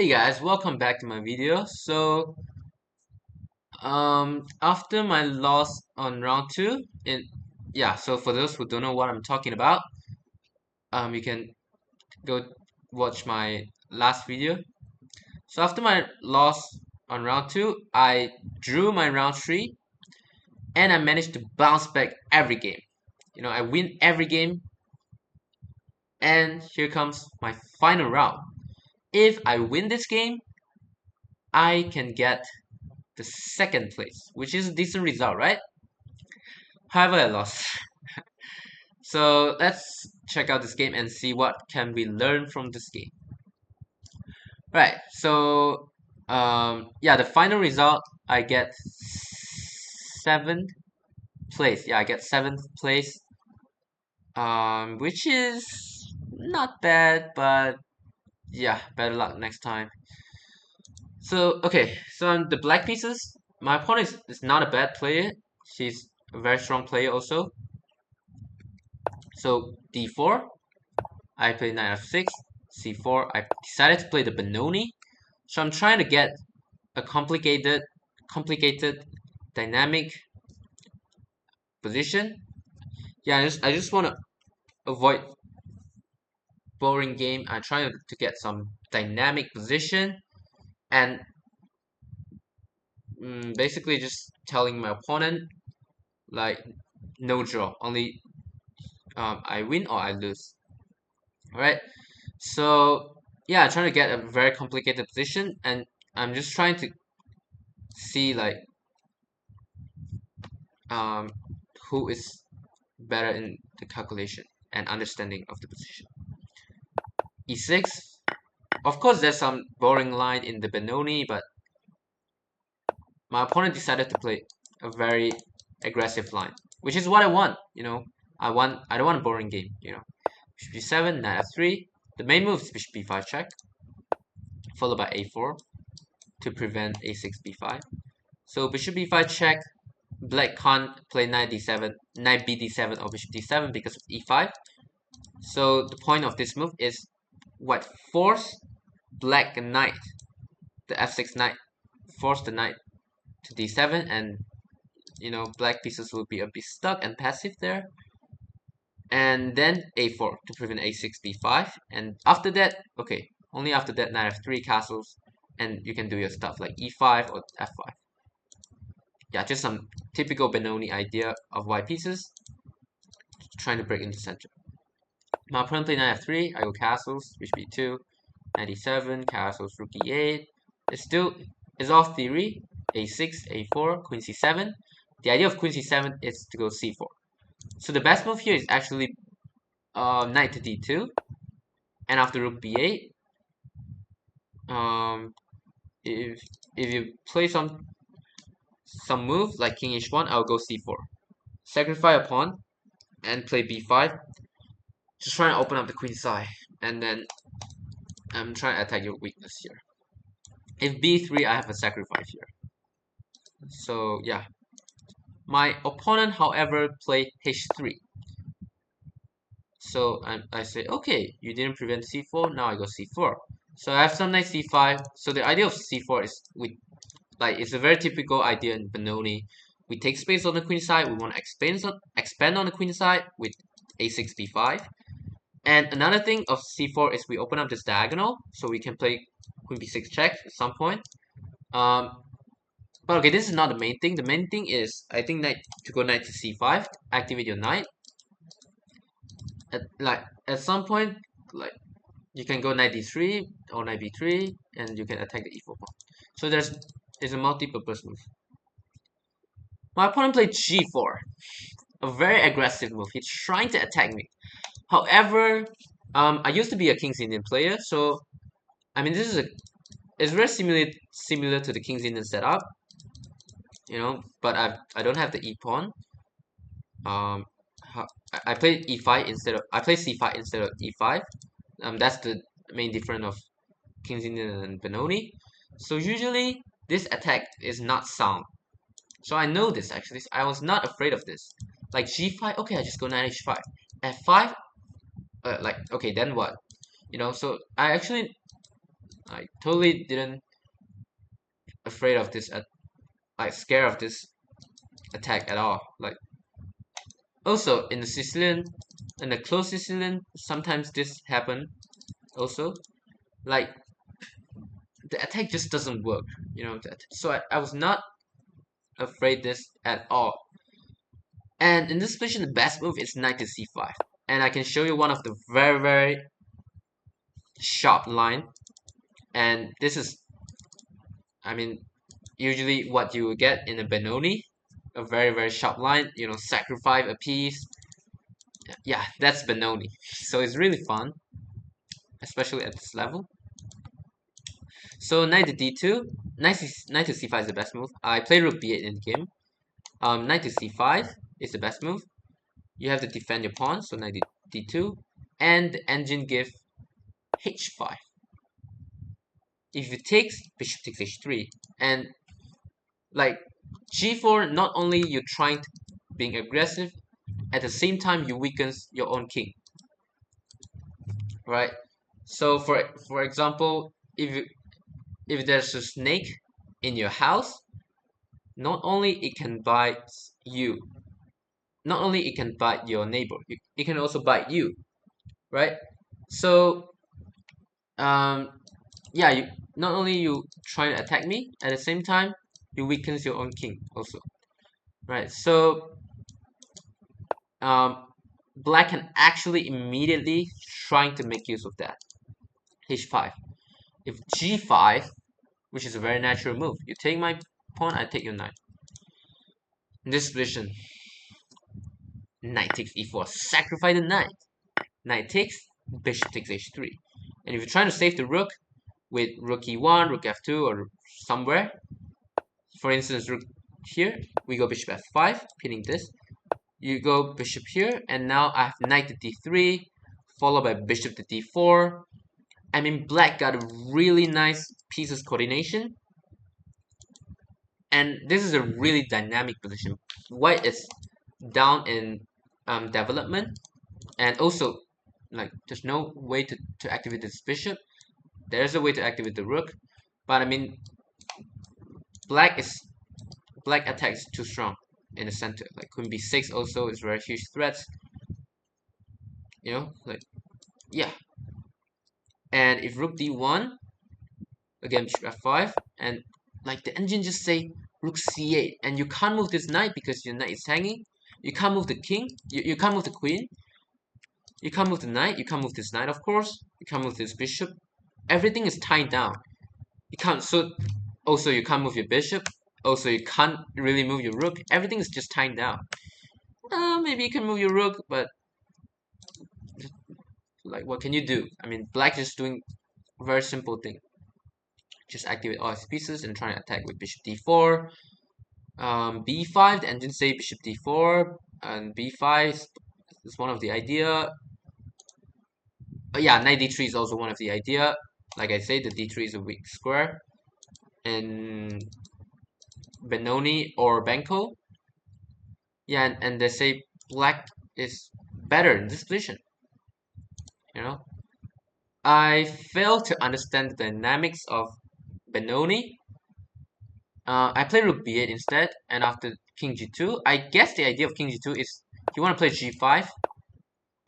Hey guys, welcome back to my video. After my loss on round two, so for those who don't know what I'm talking about, you can go watch my last video. So after my loss on round two, I drew my round three, and I managed to bounce back every game. I win every game, and here comes my final round. If I win this game, I can get the second place, which is a decent result, right? However, I lost. So let's check out this game and see what can we learn from this game. Right. Yeah, the final result I get seventh place. Yeah, I get seventh place. Which is not bad, but yeah, better luck next time. So okay, so on the black pieces, my opponent is not a bad player. She's a very strong player also. So d4, I play knight f6, c4. I decided to play the Benoni, so I'm trying to get a complicated, dynamic position. Yeah, I just want to avoid boring game. I'm trying to get some dynamic position and basically just telling my opponent like no draw, only I win or I lose. All right. So yeah, I'm trying to get a very complicated position, and I'm just trying to see like um who is better in the calculation and understanding of the position. E6. Of course, there's some boring line in the Benoni, but my opponent decided to play a very aggressive line, which is what I want. I don't want a boring game. Bishop g7, knight f3. The main move is bishop b5 check, followed by a4 to prevent a6 b5. So bishop b5 check. Black can't play knight d7, knight b d7 or bishop d7 because of e5. So the point of this move is what force black knight, the f6 knight, force the knight to d7, and black pieces will be a bit stuck and passive there. And then a4 to prevent a6 b5, and after that, okay, only after that knight f3 castles, and you can do your stuff like e5 or f5. Yeah, just some typical Benoni idea of white pieces trying to break into center. My opponent played knight f3, I go castles, bishop b2, knight e7, castles, rook e8. It's all theory. a6, a4, queen c7. The idea of queen c7 is to go c4. So the best move here is actually knight to d2, and after rook b8, um, if you play some move like king h1, I'll go c4, sacrifice a pawn, and play b5, just trying to open up the queen side, and then I'm trying to attack your weakness here. If b3, I have a sacrifice here. So yeah, my opponent, however, played h3. So I say, okay, you didn't prevent c4, now I go c4. So I have some knight c5. So the idea of c4 is it's a very typical idea in Benoni. We take space on the queen side. We want to expand on the queen side with a6 b5. And another thing of c4 is we open up this diagonal, so we can play queen b6 check at some point. But okay, this is not the main thing. The main thing is, I think, to go knight to c5, activate your knight. At some point, like you can go knight d3 or knight b3, and you can attack the e4 pawn. So there's a multi-purpose move. My opponent played g4, a very aggressive move. He's trying to attack me. However, I used to be a King's Indian player, so I mean it's very similar to the King's Indian setup, But I don't have the e pawn. I played e5 I play c5 instead of e5. That's the main difference of King's Indian and Benoni. So usually this attack is not sound. So I know this actually. I was not afraid of this. Like g5, okay, I just go knight h5. f5, okay, then what? So I actually I totally didn't afraid of this, like scared of this attack at all. Like also in the Sicilian, in the close Sicilian, sometimes this happen also. Like the attack just doesn't work, you know. So I was not afraid this at all. And in this position, the best move is knight to c5. And I can show you one of the very sharp line. And this is, I mean, usually what you will get in a Benoni, a very sharp line. You know, sacrifice a piece. Yeah, that's Benoni. So it's really fun, especially at this level. So knight to d2, knight to c5 is the best move. I play rook b8 in the game. Knight to c5 is the best move. You have to defend your pawn, so knight to d2, and the engine give h5. If it takes, bishop takes h3, and like g4, not only you're trying to being aggressive, at the same time you weakens your own king, right? So for example, if there's a snake in your house, not only it can bite you, not only it can bite your neighbor, it can also bite you, right? So yeah, you not only you try to attack me, at the same time you weakens your own king also, right? So black can actually immediately trying to make use of that. h5. If g5, which is a very natural move, you take my pawn, I take your knight. In this position, knight takes e4, sacrifice the knight. Knight takes, bishop takes h3. And if you're trying to save the rook with rook e1, rook f2, or somewhere, for instance, rook here, we go bishop f5, pinning this. You go bishop here, and now I have knight to d3, followed by bishop to d4. I mean, black got a really nice pieces coordination, and this is a really dynamic position. White is down in development, and also like there's no way to activate this bishop. There's a way to activate the rook, but I mean, black attack is too strong in the center. Like queen b6 also is very huge threats. You know, like yeah. And if rook d1, again bishop f5, and like the engine just say rook c8, and you can't move this knight because your knight is hanging. You can't move the king. You can't move the queen. You can't move the knight. You can't move this knight, of course. You can't move this bishop. Everything is tied down. You can't. So also you can't move your bishop. Also you can't really move your rook. Everything is just tied down. Maybe you can move your rook, but like what can you do? I mean, black is doing a very simple thing. Just activate all his pieces and try to attack with bishop d4. b5, the engine say bishop d4, and b5 is one of the idea. Yeah, knight d3 is also one of the idea. Like I say, the d3 is a weak square in Benoni or Benko. Yeah, and they say black is better in this position. You know, I fail to understand the dynamics of Benoni. I play rook b8 instead, and after king g2, I guess the idea of king g2 is you want to play g5,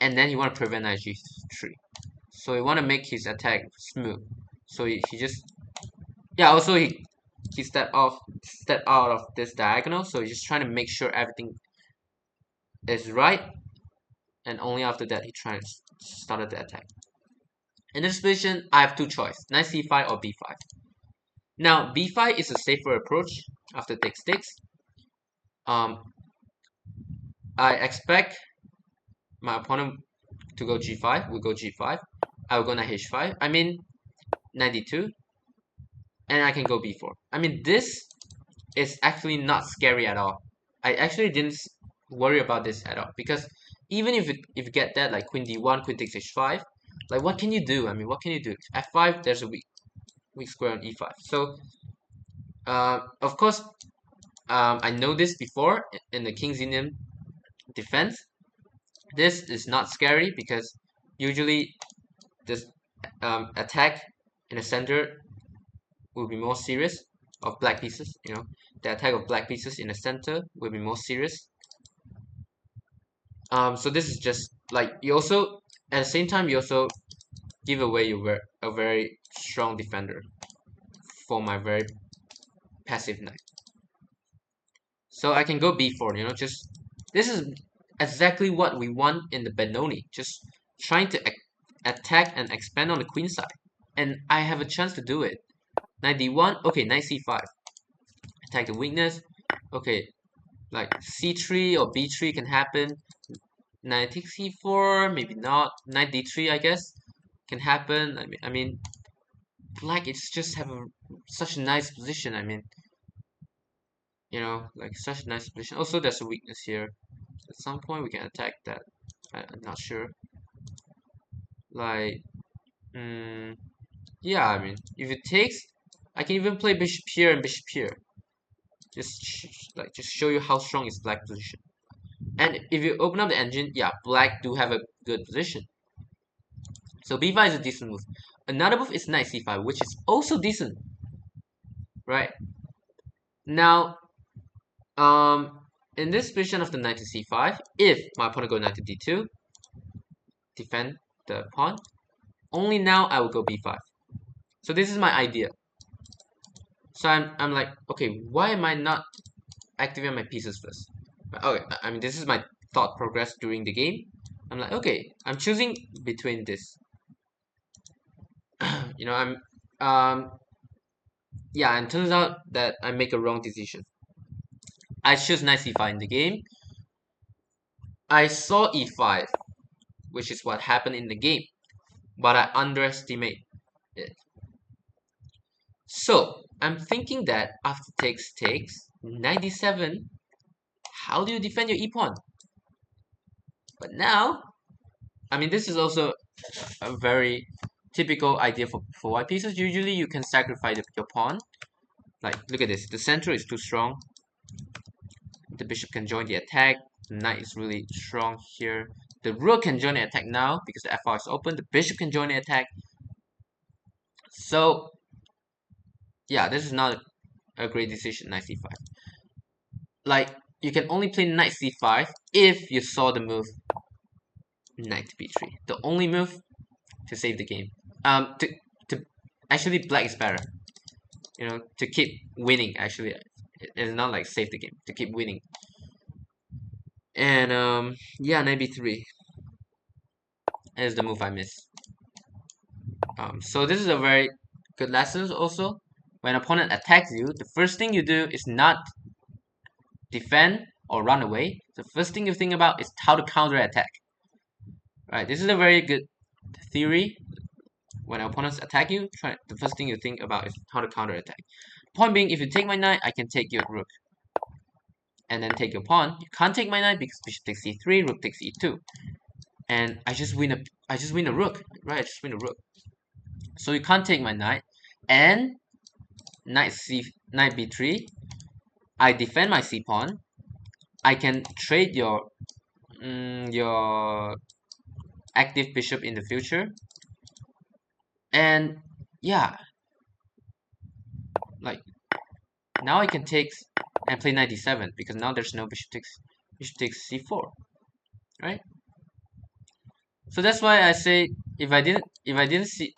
and then you want to prevent knight g3. So you want to make his attack smooth. So he just, yeah. Also he stepped out of this diagonal, so he's just trying to make sure everything is right, and only after that he tries started the attack. In this position, I have two choices: knight c5 or b5. Now b5 is a safer approach after takes. I expect my opponent to go g5. We go g5. I will go knight h5. I mean, knight d2, and I can go b4. I mean, this is actually not scary at all. I actually didn't worry about this at all, because even if you get that, like queen d1, queen takes h5, like what can you do? I mean, what can you do? f5, there's a weak square on e5. So of course, I know this before in the King's Indian defense. This is not scary because usually this attack in the center will be more serious of black pieces. You know, the attack of black pieces in the center will be more serious. So this is just like you also at the same time you also give away a very strong defender for my very passive knight. So I can go b4. You know, just this is exactly what we want in the Benoni. Just trying to attack and expand on the queen side, and I have a chance to do it. Knight d1. Okay, knight c5. Attack the weakness. Okay, like c3 or b3 can happen. Knight takes c4, maybe not. Knight d3, I guess, can happen. I mean, black it's just have such a nice position. I mean, you know, like such a nice position. Also, there's a weakness here. At some point, we can attack that. I'm not sure. Like, yeah. I mean, if it takes, I can even play bishop here and bishop here. Just show you how strong is black position. And if you open up the engine, yeah, black do have a good position. So b5 is a decent move. Another move is knight c5, which is also decent, right? Now, in this position of the knight to c5, if my opponent go knight to d2, defend the pawn, only now I will go b5. So this is my idea. So I'm like, okay, why am I not activating my pieces first? Okay, I mean this is my thought progress during the game. I'm like, okay, I'm choosing between this. You know, yeah, and turns out that I make a wrong decision. I choose knight c5 in the game. I saw e5, which is what happened in the game, but I underestimate it. So I'm thinking that after takes, knight d7, how do you defend your e-pawn? But now, I mean, this is also a very typical idea for white pieces. Usually you can sacrifice your pawn. Like, look at this. The center is too strong. The bishop can join the attack. The knight is really strong here. The rook can join the attack now because the f5 is open. The bishop can join the attack. So, yeah, this is not a great decision, knight c5. Like, you can only play knight c5 if you saw the move knight b3. The only move to save the game. To actually black is better. You know, to keep winning. Actually, it's not like save the game. To keep winning. And yeah, knight b3 is the move I miss. So this is a very good lesson also. When opponent attacks you, the first thing you do is not defend or run away. The first thing you think about is how to counter attack. Right, this is a very good theory. When opponents attack you, the first thing you think about is how to counter attack. Point being, if you take my knight, I can take your rook. And then take your pawn. You can't take my knight because bishop takes e3, rook takes e2. And I just win a rook, right? I just win a rook. So you can't take my knight. And knight b3. I defend my c pawn. I can trade your active bishop in the future. And yeah, like now I can take and play knight d7 because now there's no bishop takes c4, right? So that's why I say if I didn't see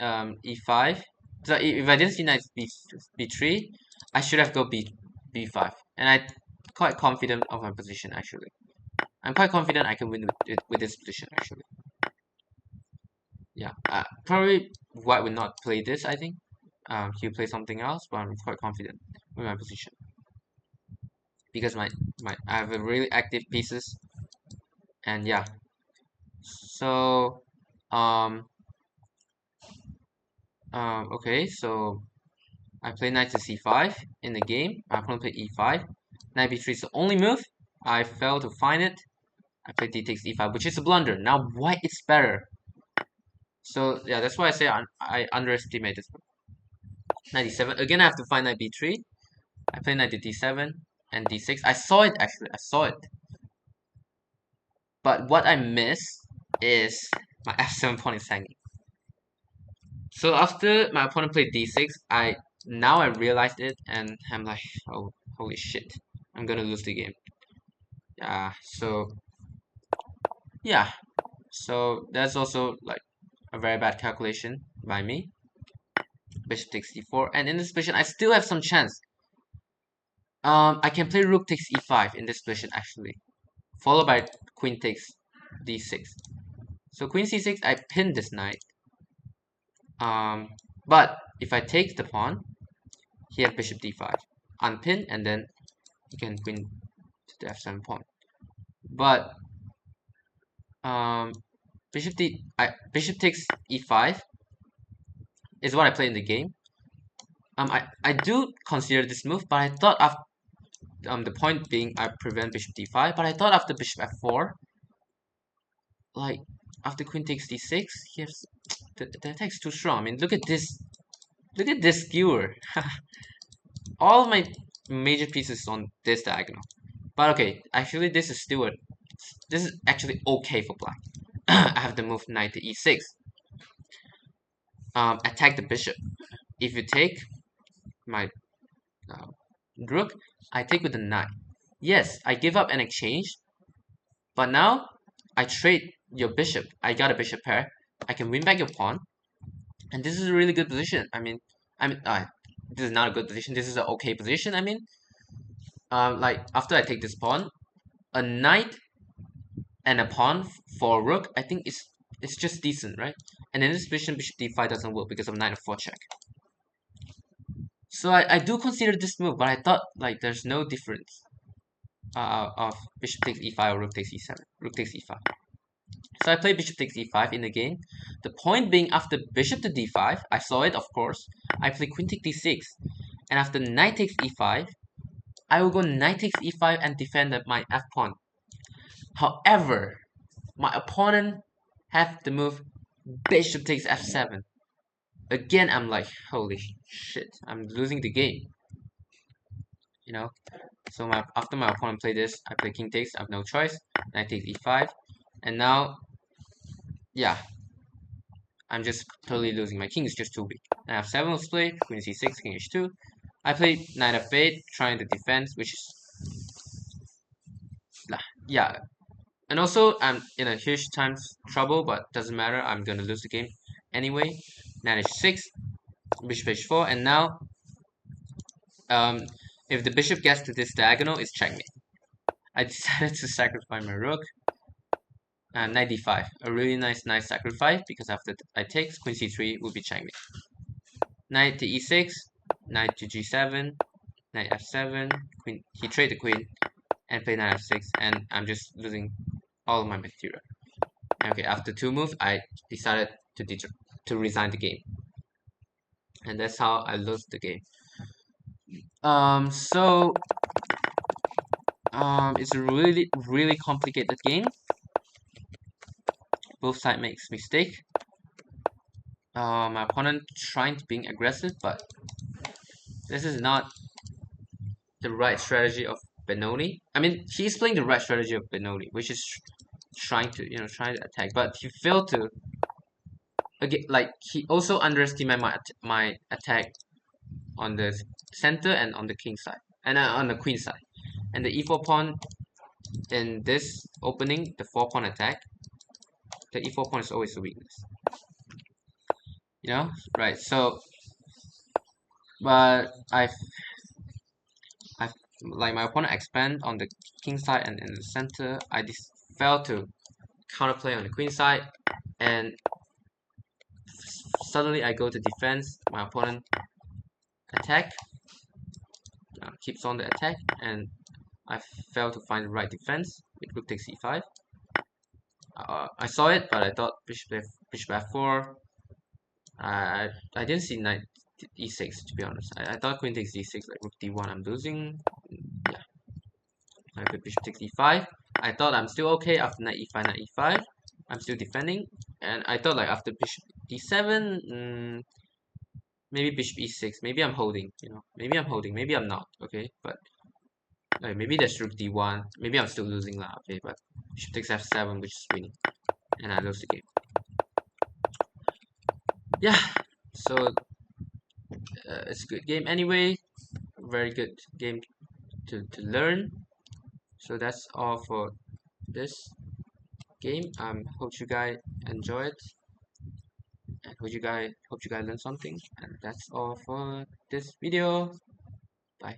e5, so if I didn't see knight b3, I should have go b5, and I'm quite confident of my position actually. I'm quite confident I can win with this position actually. Yeah, probably white would not play this. I think he'll play something else, but I'm quite confident with my position because I have a really active pieces, and yeah. So okay, so I play knight to c5 in the game. My opponent played e5. Knight b3 is the only move. I failed to find it. I played d takes e5, which is a blunder. Now white is better. So yeah, that's why I say I underestimate this move. Knight d7. Again, I have to find knight b3. I play knight to d7 and d6. I saw it actually. I saw it. But what I miss is my f7 pawn is hanging. So after my opponent played d6, I realized it, and I'm like, oh, holy shit, I'm gonna lose the game. So yeah, so that's also like a very bad calculation by me. Bishop takes d4, and in this position, I still have some chance. I can play rook takes e5 in this position actually, followed by queen takes d6. So queen c6, I pin this knight. But if I take the pawn, he has bishop d5, unpin, and then you can queen to the f7 pawn. But um, bishop takes e5 is what I play in the game. I do consider this move, but I thought after the point being I prevent bishop d5, but I thought after bishop f4, like after queen takes d6, here's the attack's too strong. I mean, look at this skewer. All my major pieces on this diagonal. But okay, actually this is actually okay for black. I have the move knight to e6. Attack the bishop. If you take my uh, rook, I take with the knight. Yes, I give up an exchange, but now I trade your bishop. I got a bishop pair. I can win back your pawn, and this is a really good position. This is not a good position. This is an okay position. Like after I take this pawn, a knight and a pawn for a rook, I think it's just decent, right? And in this position, bishop d5 doesn't work because of knight f4 check. So I do consider this move, but I thought like there's no difference of bishop takes e5 or rook takes e7, rook takes e5. So I play bishop takes e5 in the game. The point being after bishop to d5, I saw it of course. I play queen takes d6, and after knight takes e5, I will go knight takes e5 and defend my f pawn. However, my opponent have the move bishop takes f7. Again, I'm like, holy shit, I'm losing the game. You know? So after my opponent play this, I play king takes, I have no choice. Knight takes e5. And now, yeah, I'm just totally losing. My king is just too weak. I have 7 was played, queen c6, king h2. I played knight f8, trying to defend, which is, yeah. And also, I'm in a huge times trouble, but doesn't matter. I'm gonna lose the game anyway. Knight h6, bishop h4, and now, if the bishop gets to this diagonal, it's checkmate. I decided to sacrifice my rook. Knight d5, a really nice sacrifice because after I take queen c3 will be checkmate. Knight to e6, knight to g7, knight f7, queen. He traded the queen and played knight f6, and I'm just losing all of my material. Okay, after 2 moves, I decided to resign the game, and that's how I lost the game. It's a really complicated game. Both sides makes mistake. My opponent trying to being aggressive, but this is not the right strategy of Benoni. I mean, he's playing the right strategy of Benoni, which is trying to attack, but he failed to. Again, like he also underestimated my attack on the center and on the king side, and on the queen side, and the e4 pawn in this opening, the 4 pawn attack. The e4 pawn is always a weakness, right? So, but I've like my opponent expand on the king side and in the center. I just failed to counterplay on the queen side, and suddenly I go to defense. My opponent attack, keeps on the attack, and I failed to find the right defense with rook takes e5. I saw it, but I thought bishop f4. I didn't see knight e6 to be honest. I thought queen takes d6, like rook d1. I'm losing. Yeah, I put bishop takes e5. I thought I'm still okay after knight e5, knight e5. I'm still defending, and I thought like after bishop d7, maybe bishop e6. Maybe I'm holding. Maybe I'm holding. Maybe I'm not. Okay, but maybe there's rook d1. Maybe I'm still losing lah. Okay, but bishop takes f7, which is winning, and I lose the game. Yeah, So it's a good game anyway. Very good game to learn. So that's all for this game. Hope you guys enjoy it, and hope you guys learn something. And that's all for this video. Bye.